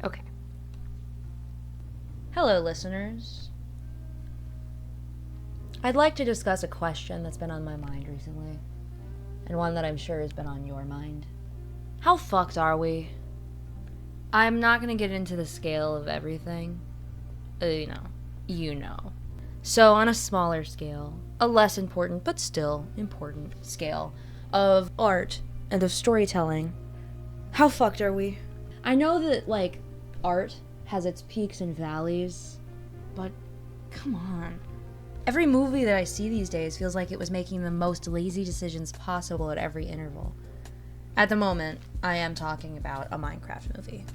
Okay. Hello, listeners. I'd like to discuss a question that's been on my mind recently, and one that I'm sure has been on your mind. How fucked are we? I'm not gonna get into the scale of everything. You know. So on a smaller scale, a less important but still important scale of art and of storytelling, how fucked are we? I know that, art has its peaks and valleys, but come on. Every movie that I see these days feels like it was making the most lazy decisions possible at every interval. At the moment, I am talking about a Minecraft movie,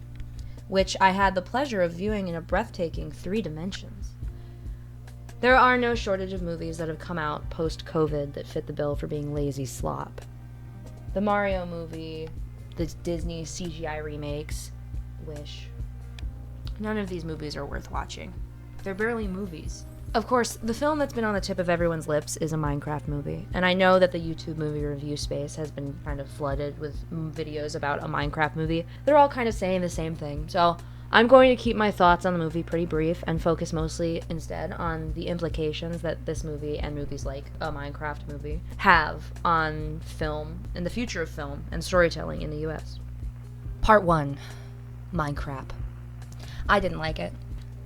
which I had the pleasure of viewing in a breathtaking 3 dimensions. There are no shortage of movies that have come out post-COVID that fit the bill for being lazy slop. The Mario movie, the Disney CGI remakes, Wish. None of these movies are worth watching. They're barely movies. Of course, the film that's been on the tip of everyone's lips is a Minecraft movie, and I know that the YouTube movie review space has been kind of flooded with videos about a Minecraft movie. They're all kind of saying the same thing, so I'm going to keep my thoughts on the movie pretty brief and focus mostly instead on the implications that this movie and movies like a Minecraft movie have on film and the future of film and storytelling in the US. Part 1. Minecraft. I didn't like it.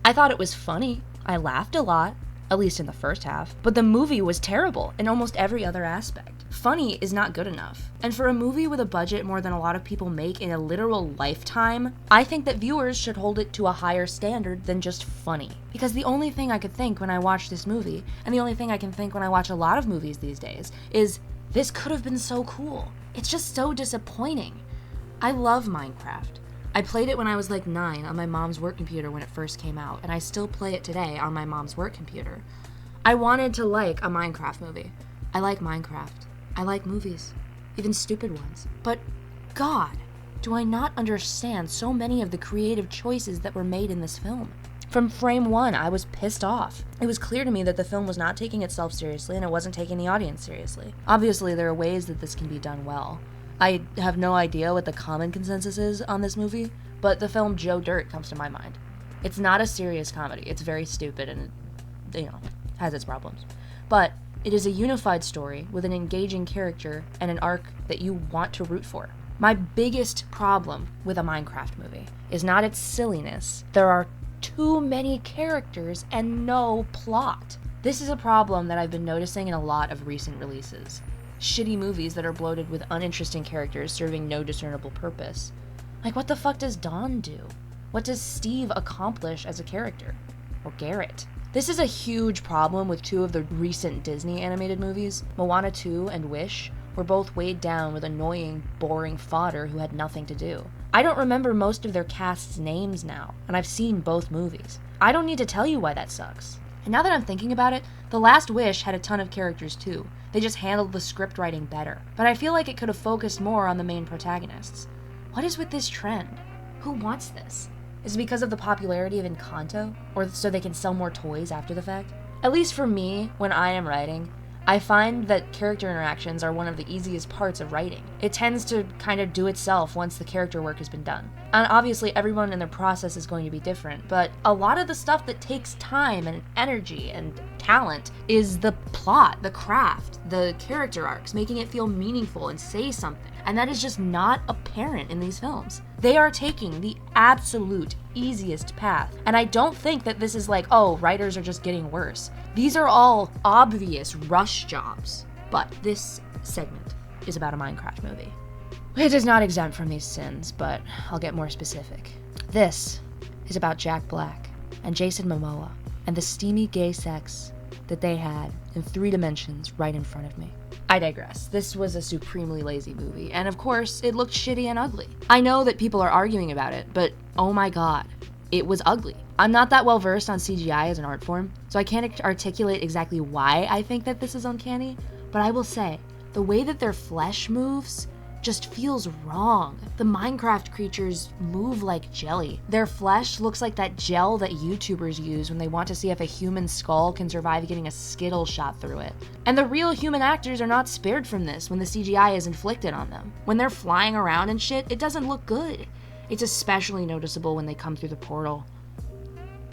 I thought it was funny. I laughed a lot, at least in the first half, but the movie was terrible in almost every other aspect. Funny is not good enough. And for a movie with a budget more than a lot of people make in a literal lifetime, I think that viewers should hold it to a higher standard than just funny. Because the only thing I could think when I watched this movie, and the only thing I can think when I watch a lot of movies these days, is this could have been so cool. It's just so disappointing. I love Minecraft. I played it when I was 9 on my mom's work computer when it first came out, and I still play it today on my mom's work computer. I wanted to like a Minecraft movie. I like Minecraft. I like movies, even stupid ones. But God, do I not understand so many of the creative choices that were made in this film. From frame 1, I was pissed off. It was clear to me that the film was not taking itself seriously, and it wasn't taking the audience seriously. Obviously, there are ways that this can be done well. I have no idea what the common consensus is on this movie, but the film Joe Dirt comes to my mind. It's not a serious comedy. It's very stupid and, has its problems. But it is a unified story with an engaging character and an arc that you want to root for. My biggest problem with a Minecraft movie is not its silliness. There are too many characters and no plot. This is a problem that I've been noticing in a lot of recent releases. Shitty movies that are bloated with uninteresting characters serving no discernible purpose. What the fuck does Dawn do? What does Steve accomplish as a character? Or Garrett? This is a huge problem with 2 of the recent Disney animated movies. Moana 2 and Wish were both weighed down with annoying, boring fodder who had nothing to do. I don't remember most of their cast's names now, and I've seen both movies. I don't need to tell you why that sucks. And now that I'm thinking about it, The Last Wish had a ton of characters too. They just handled the script writing better. But I feel like it could have focused more on the main protagonists. What is with this trend? Who wants this? Is it because of the popularity of Encanto? Or so they can sell more toys after the fact? At least for me, when I am writing, I find that character interactions are one of the easiest parts of writing. It tends to kind of do itself once the character work has been done. And obviously everyone in their process is going to be different, but a lot of the stuff that takes time and energy and talent is the plot, the craft, the character arcs, making it feel meaningful and say something. And that is just not apparent in these films. They are taking the absolute easiest path. And I don't think that this is writers are just getting worse. These are all obvious rush jobs. But this segment is about a Minecraft movie. It is not exempt from these sins, but I'll get more specific. This is about Jack Black and Jason Momoa and the steamy gay sex that they had in 3 dimensions right in front of me. I digress. This was a supremely lazy movie, and of course, it looked shitty and ugly. I know that people are arguing about it, but oh my god, it was ugly. I'm not that well versed on CGI as an art form, so I can't articulate exactly why I think that this is uncanny, but I will say, the way that their flesh moves just feels wrong. The Minecraft creatures move like jelly. Their flesh looks like that gel that YouTubers use when they want to see if a human skull can survive getting a Skittle shot through it. And the real human actors are not spared from this when the CGI is inflicted on them. When they're flying around and shit, it doesn't look good. It's especially noticeable when they come through the portal.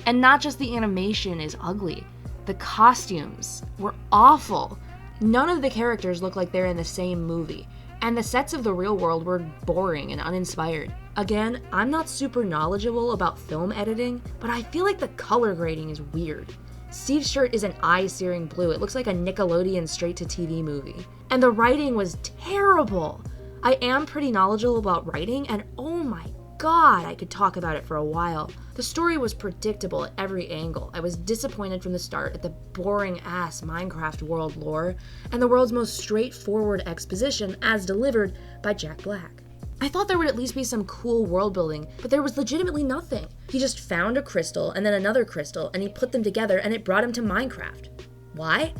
And not just the animation is ugly. The costumes were awful. None of the characters look like they're in the same movie, and the sets of the real world were boring and uninspired. Again, I'm not super knowledgeable about film editing, but I feel like the color grading is weird. Steve's shirt is an eye-searing blue. It looks like a Nickelodeon straight-to-TV movie. And the writing was terrible. I am pretty knowledgeable about writing, and oh my god, I could talk about it for a while. The story was predictable at every angle. I was disappointed from the start at the boring-ass Minecraft world lore and the world's most straightforward exposition as delivered by Jack Black. I thought there would at least be some cool world building, but there was legitimately nothing. He just found a crystal and then another crystal and he put them together and it brought him to Minecraft. Why?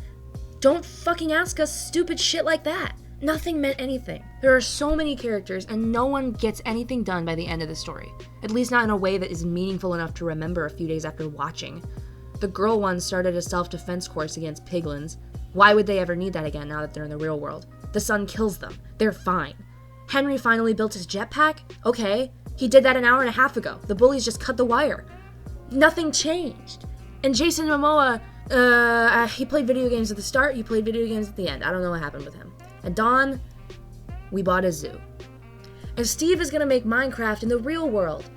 Don't fucking ask us stupid shit like that. Nothing meant anything. There are so many characters and no one gets anything done by the end of the story. At least not in a way that is meaningful enough to remember a few days after watching. The girl one started a self-defense course against piglins. Why would they ever need that again now that they're in the real world? The sun kills them. They're fine. Henry finally built his jetpack? Okay. He did that an hour and a half ago. The bullies just cut the wire. Nothing changed. And Jason Momoa, he played video games at the start, he played video games at the end. I don't know what happened with him. And Dawn, we bought a zoo. And Steve is gonna make Minecraft in the real world.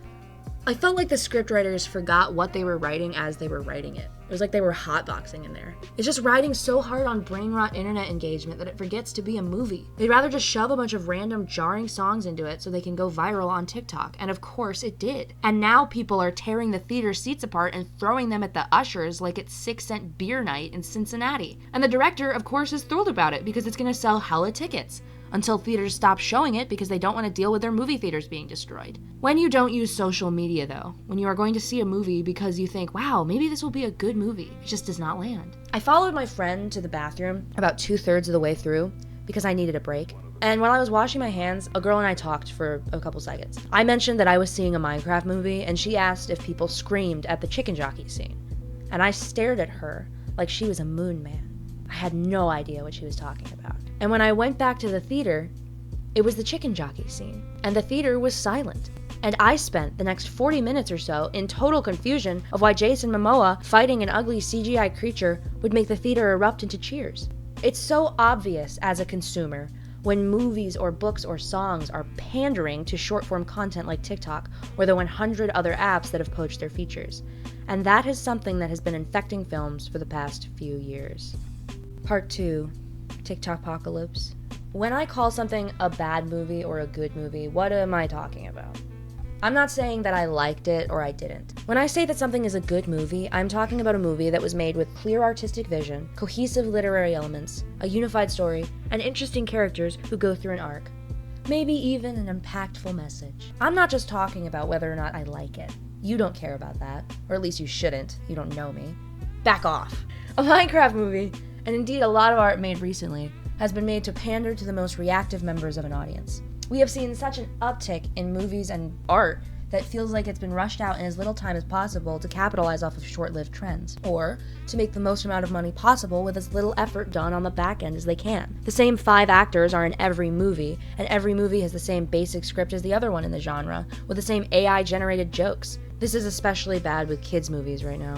I felt like the scriptwriters forgot what they were writing as they were writing it. It was like they were hotboxing in there. It's just riding so hard on brain rot internet engagement that it forgets to be a movie. They'd rather just shove a bunch of random jarring songs into it so they can go viral on TikTok. And of course it did. And now people are tearing the theater seats apart and throwing them at the ushers like it's 6-cent beer night in Cincinnati. And the director, of course, is thrilled about it because it's gonna sell hella tickets. Until theaters stop showing it because they don't want to deal with their movie theaters being destroyed. When you don't use social media though, when you are going to see a movie because you think, wow, maybe this will be a good movie, it just does not land. I followed my friend to the bathroom about 2/3 of the way through because I needed a break. And while I was washing my hands, a girl and I talked for a couple seconds. I mentioned that I was seeing a Minecraft movie and she asked if people screamed at the chicken jockey scene. And I stared at her like she was a moon man. I had no idea what she was talking about. And when I went back to the theater, it was the chicken jockey scene, and the theater was silent. And I spent the next 40 minutes or so in total confusion of why Jason Momoa fighting an ugly CGI creature would make the theater erupt into cheers. It's so obvious as a consumer when movies or books or songs are pandering to short-form content like TikTok or the 100 other apps that have poached their features. And that is something that has been infecting films for the past few years. Part 2. TikTokpocalypse. When I call something a bad movie or a good movie, what am I talking about? I'm not saying that I liked it or I didn't. When I say that something is a good movie, I'm talking about a movie that was made with clear artistic vision, cohesive literary elements, a unified story, and interesting characters who go through an arc. Maybe even an impactful message. I'm not just talking about whether or not I like it. You don't care about that. Or at least you shouldn't. You don't know me. Back off. A Minecraft movie, and indeed a lot of art made recently, has been made to pander to the most reactive members of an audience. We have seen such an uptick in movies and art that feels like it's been rushed out in as little time as possible to capitalize off of short-lived trends, or to make the most amount of money possible with as little effort done on the back end as they can. The same 5 actors are in every movie, and every movie has the same basic script as the other one in the genre, with the same AI-generated jokes. This is especially bad with kids' movies right now.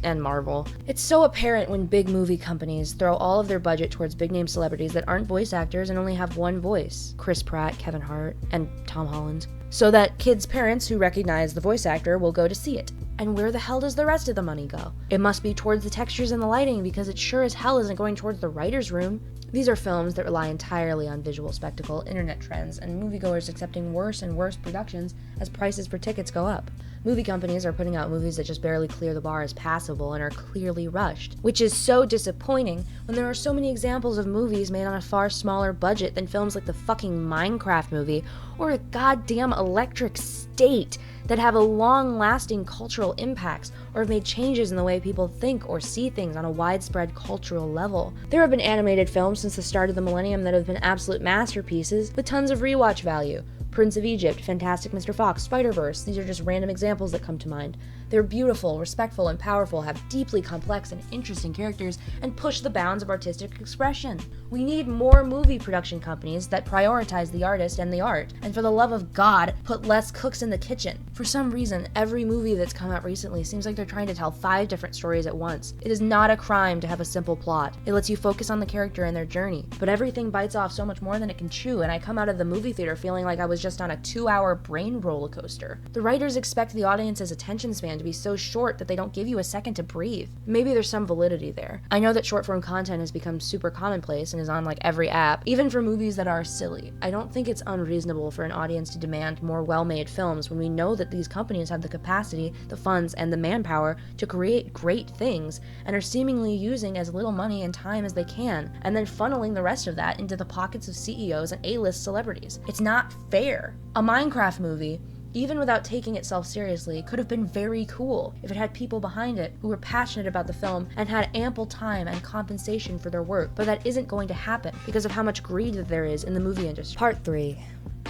And Marvel. It's so apparent when big movie companies throw all of their budget towards big-name celebrities that aren't voice actors and only have one voice. Chris Pratt, Kevin Hart, and Tom Holland. So that kids' parents who recognize the voice actor will go to see it. And where the hell does the rest of the money go? It must be towards the textures and the lighting because it sure as hell isn't going towards the writer's room. These are films that rely entirely on visual spectacle, internet trends, and moviegoers accepting worse and worse productions as prices for tickets go up. Movie companies are putting out movies that just barely clear the bar as passable and are clearly rushed, which is so disappointing when there are so many examples of movies made on a far smaller budget than films like the fucking Minecraft movie or a goddamn Electric State that have a long-lasting cultural impacts or have made changes in the way people think or see things on a widespread cultural level. There have been animated films since the start of the millennium that have been absolute masterpieces with tons of rewatch value. Prince of Egypt, Fantastic Mr. Fox, Spider-Verse, these are just random examples that come to mind. They're beautiful, respectful, and powerful, have deeply complex and interesting characters, and push the bounds of artistic expression. We need more movie production companies that prioritize the artist and the art, and for the love of God, put less cooks in the kitchen. For some reason, every movie that's come out recently seems like they're trying to tell 5 different stories at once. It is not a crime to have a simple plot. It lets you focus on the character and their journey, but everything bites off so much more than it can chew, and I come out of the movie theater feeling like I was just on a 2-hour brain roller coaster. The writers expect the audience's attention span to be so short that they don't give you a second to breathe. Maybe there's some validity there. I know that short-form content has become super commonplace and is on like every app, even for movies that are silly. I don't think it's unreasonable for an audience to demand more well-made films when we know that these companies have the capacity, the funds, and the manpower to create great things and are seemingly using as little money and time as they can, and then funneling the rest of that into the pockets of CEOs and A-list celebrities. It's not fair. A Minecraft movie, even without taking itself seriously, could have been very cool if it had people behind it who were passionate about the film and had ample time and compensation for their work, but that isn't going to happen because of how much greed that there is in the movie industry. Part 3.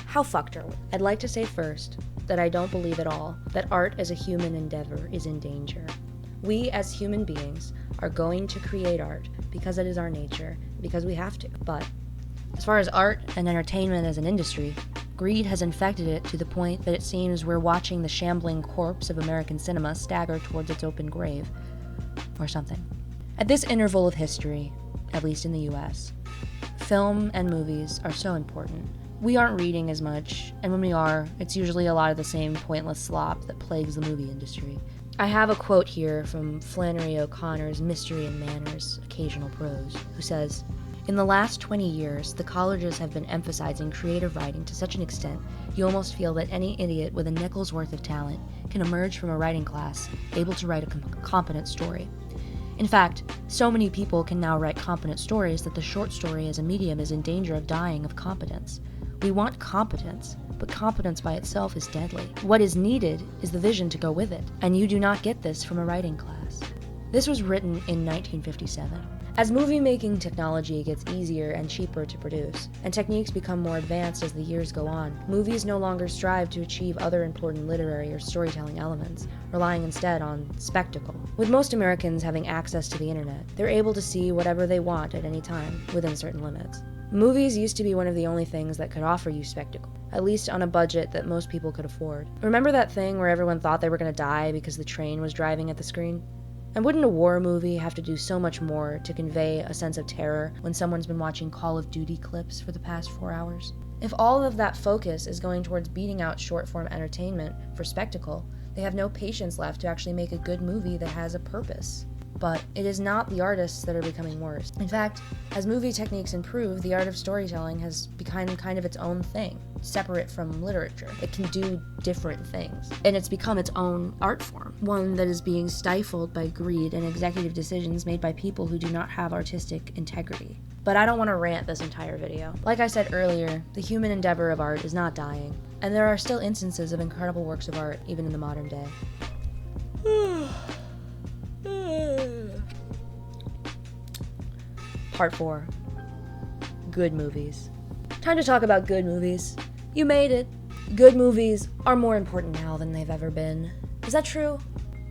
How fucked are we? I'd like to say first that I don't believe at all that art as a human endeavor is in danger. We as human beings are going to create art because it is our nature, because we have to. But as far as art and entertainment as an industry, greed has infected it to the point that it seems we're watching the shambling corpse of American cinema stagger towards its open grave, or something. At this interval of history, at least in the US, film and movies are so important. We aren't reading as much, and when we are, it's usually a lot of the same pointless slop that plagues the movie industry. I have a quote here from Flannery O'Connor's Mystery and Manners, Occasional Prose, who says, "In the last 20 years, the colleges have been emphasizing creative writing to such an extent you almost feel that any idiot with a nickel's worth of talent can emerge from a writing class able to write a competent story. In fact, so many people can now write competent stories that the short story as a medium is in danger of dying of competence. We want competence, but competence by itself is deadly. What is needed is the vision to go with it, and you do not get this from a writing class." This was written in 1957. As movie-making technology gets easier and cheaper to produce, and techniques become more advanced as the years go on, movies no longer strive to achieve other important literary or storytelling elements, relying instead on spectacle. With most Americans having access to the internet, they're able to see whatever they want at any time, within certain limits. Movies used to be one of the only things that could offer you spectacle, at least on a budget that most people could afford. Remember that thing where everyone thought they were going to die because the train was driving at the screen? And wouldn't a war movie have to do so much more to convey a sense of terror when someone's been watching Call of Duty clips for the past 4 hours? If all of that focus is going towards beating out short-form entertainment for spectacle, they have no patience left to actually make a good movie that has a purpose. But it is not the artists that are becoming worse. In fact, as movie techniques improve, the art of storytelling has become kind of its own thing, separate from literature. It can do different things. And it's become its own art form, one that is being stifled by greed and executive decisions made by people who do not have artistic integrity. But I don't want to rant this entire video. Like I said earlier, the human endeavor of art is not dying, and there are still instances of incredible works of art even in the modern day. Part 4. Good movies. Time to talk about good movies. You made it. Good movies are more important now than they've ever been. Is that true?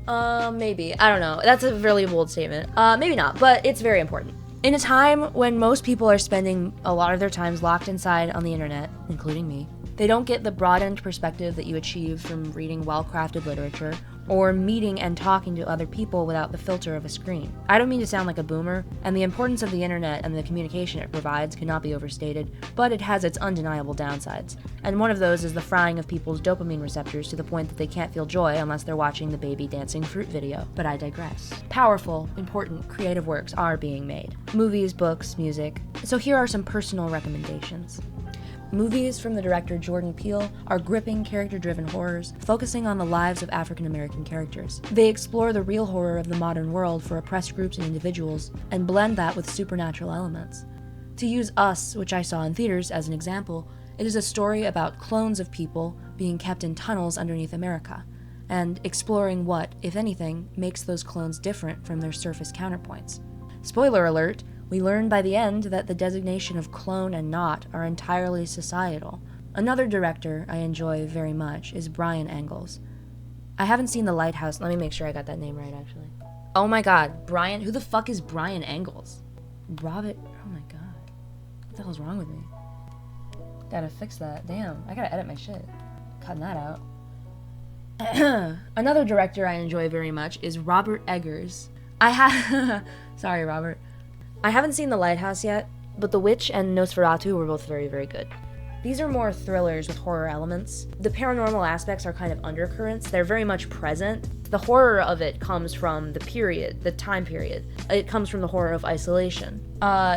Maybe. I don't know. That's a really bold statement. Maybe not, but it's very important. In a time when most people are spending a lot of their times locked inside on the internet, including me, they don't get the broadened perspective that you achieve from reading well-crafted literature or meeting and talking to other people without the filter of a screen. I don't mean to sound like a boomer, and the importance of the internet and the communication it provides cannot be overstated, but it has its undeniable downsides. And one of those is the frying of people's dopamine receptors to the point that they can't feel joy unless they're watching the baby dancing fruit video. But I digress. Powerful, important, creative works are being made. Movies, books, music. So here are some personal recommendations. Movies from the director Jordan Peele are gripping, character-driven horrors, focusing on the lives of African-American characters. They explore the real horror of the modern world for oppressed groups and individuals, and blend that with supernatural elements. To use Us, which I saw in theaters, as an example, it is a story about clones of people being kept in tunnels underneath America, and exploring what, if anything, makes those clones different from their surface counterpoints. Spoiler alert, we learn by the end that the designation of clone and not are entirely societal. Another director I enjoy very much is Brian Engels. I haven't seen The Lighthouse. Let me make sure I got that name right, actually. Oh my god, Brian, who the fuck is Brian Engels? Robert, oh my god. What the hell's wrong with me? Gotta fix that. Damn, I gotta edit my shit. Cutting that out. Another director I enjoy very much is Robert Eggers. Sorry, Robert. I haven't seen The Lighthouse yet, but The Witch and Nosferatu were both very, very good. These are more thrillers with horror elements. The paranormal aspects are kind of undercurrents. They're very much present. The horror of it comes from the period, the time period. It comes from the horror of isolation.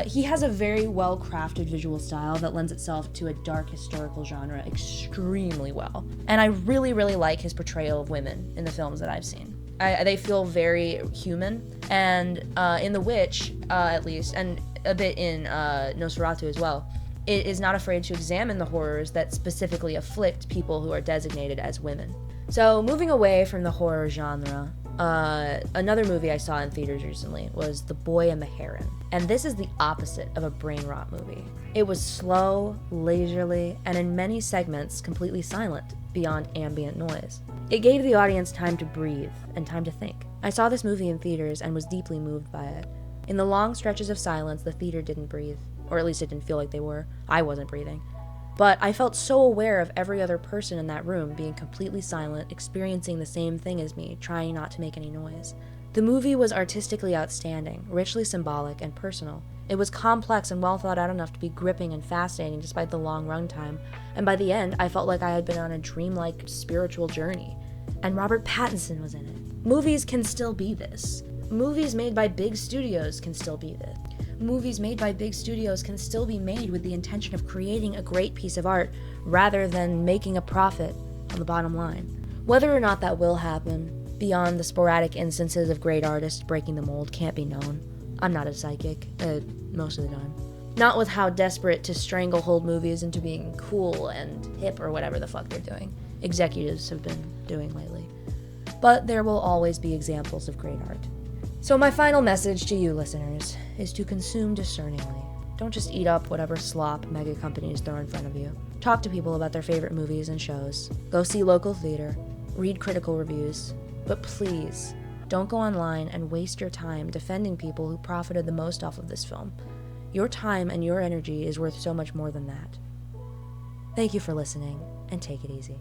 He has a very well-crafted visual style that lends itself to a dark historical genre extremely well. And I really, really like his portrayal of women in the films that I've seen. They feel very human, and in The Witch, at least, and a bit in Nosferatu as well, it is not afraid to examine the horrors that specifically afflict people who are designated as women. So, moving away from the horror genre, another movie I saw in theaters recently was The Boy and the Heron. And this is the opposite of a brain rot movie. It was slow, leisurely, and in many segments completely silent, beyond ambient noise. It gave the audience time to breathe and time to think. I saw this movie in theaters and was deeply moved by it. In the long stretches of silence, the theater didn't breathe. Or at least it didn't feel like they were. I wasn't breathing. But I felt so aware of every other person in that room being completely silent, experiencing the same thing as me, trying not to make any noise. The movie was artistically outstanding, richly symbolic, and personal. It was complex and well thought out enough to be gripping and fascinating despite the long runtime, and by the end, I felt like I had been on a dreamlike spiritual journey. And Robert Pattinson was in it. Movies can still be this. Movies made by big studios can still be this. Movies made by big studios can still be made with the intention of creating a great piece of art rather than making a profit on the bottom line. Whether or not that will happen, beyond the sporadic instances of great artists breaking the mold, can't be known. I'm not a psychic, most of the time. Not with how desperate to stranglehold movies into being cool and hip or whatever the fuck they're doing executives have been doing lately. But there will always be examples of great art. So my final message to you listeners is to consume discerningly. Don't just eat up whatever slop mega companies throw in front of you. Talk to people about their favorite movies and shows. Go see local theater. Read critical reviews. But please, don't go online and waste your time defending people who profited the most off of this film. Your time and your energy is worth so much more than that. Thank you for listening, and take it easy.